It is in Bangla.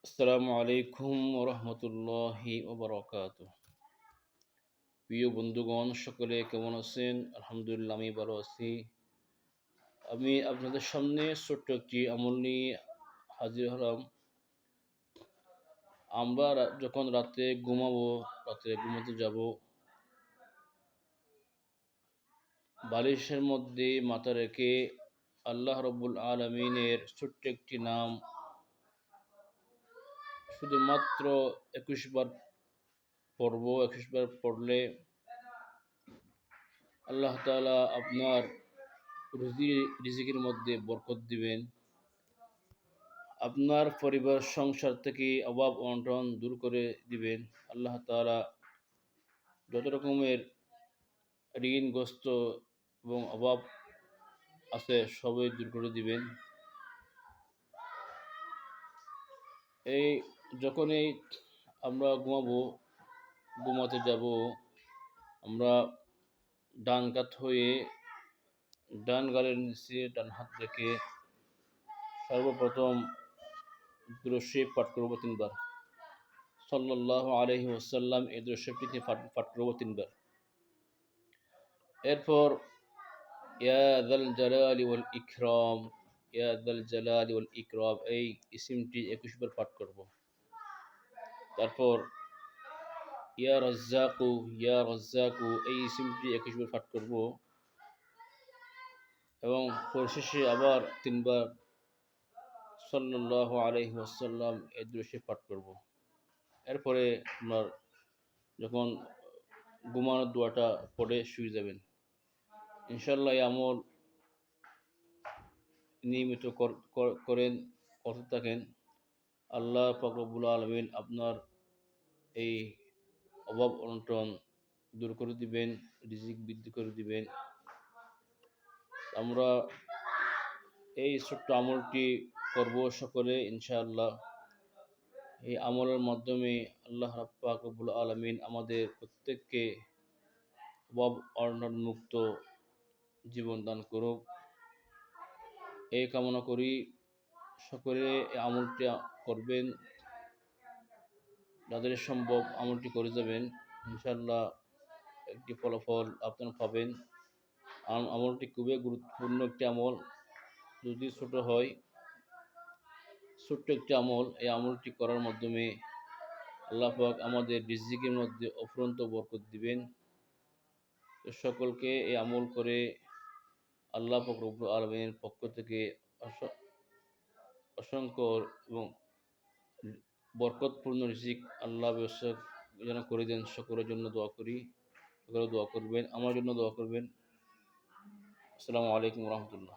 আসসালামু আলাইকুম রহমতুল্লাহি ওবরাকাতুহ। প্রিয় বন্ধুগণ, সকলে কেমন আছেন? আলহামদুলিল্লাহ, আমি ভালো আছি। আমি আপনাদের সামনে ছোট্ট একটি আমল নিয়ে হাজির হলাম। আমরা যখন রাতে ঘুমাতে যাব, বালিশের মধ্যে মাথা রেখে আল্লাহ রব্বুল আলমিনের ছোট্ট একটি নাম শুধুমাত্র 21 বার পড়ব। 21 বার পড়লে আল্লাহ তাআলা আপনার রিজিকের মধ্যে বরকত দিবেন। আপনার পরিবার সংসার থেকে অভাব অনটন দূর করে দিবেন। আল্লাহ তাআলা যত রকমের ঋণগ্রস্ত এবং অভাব আছে সবই দূর করে দিবেন। যখনই আমরা ঘুমাতে যাব, আমরা ডান কাত হয়ে ডান গালের নিচে ডান হাত রেখে সর্বপ্রথম দুরূদ শরীফ পাঠ করব 3 বার। সাল্লাল্লাহু আলাইহি ওয়াসাল্লাম এই দুরূদ শরীফটি পাঠ করব 3 বার। এরপর ইয়া যাল জালালি ওয়াল ইকরাম, ইয়া যাল জালালি ওয়াল ইকরাম এই ইসমটি 21 বার পাঠ করব। তারপর ইয়া রাজ্জাকু, ইয়া রাজ্জাকু এই ইসমটি 21 বার পাঠ করব এবং পরিশেষে আবার 3 বার সাল্লাল্লাহু আলাইহি ওয়াসাল্লাম এই দুরূদ শরীফ পাঠ করব। এরপরে আপনার যখন ঘুমানোর দোয়াটা পড়ে শুয়ে যাবেন। ইনশাআল্লাহ এই আমল নিয়মিত করতে থাকেন। আল্লাহ পাক রব্বুল আলামিন আপনার এই অভাব অনটন দূর করে দিবেন, রিজিক বৃদ্ধি করে দিবেন। আমরা এই ছোট্ট আমলটি করব সকলে ইনশাআল্লাহ। এই আমলের মাধ্যমে আল্লাহ পাক রব্বুল আলামিন আমাদের প্রত্যেককে অভাব অনটন মুক্ত জীবন দান করুক, এই কামনা করি। সকলে এই আমলটি করবেন, যাদের সম্ভব আমলটি করে যাবেন। ইনশাআল্লাহ একটি ফলাফল আপনারা পাবেন। আমলটি খুবই গুরুত্বপূর্ণ একটি আমল, যদি ছোট হয়, ছোট্ট একটি আমল। এই আমলটি করার মাধ্যমে আল্লাহ পাক আমাদের রিজিকের মধ্যে অফুরন্ত বরকত দিবেন। তো সকলকে এই আমল করে আল্লাহ পাক রব্বুল আলামিনের পক্ষ থেকে অসংখ্য এবং বরকতপূর্ণ রিজিক আল্লাহ ব্যবস্থা যেন করে দেন। সকলের জন্য দোয়া করি, সকলে দোয়া করবেন, আমার জন্য দোয়া করবেন। আসসালামু আলাইকুম রহমতুল্লাহ।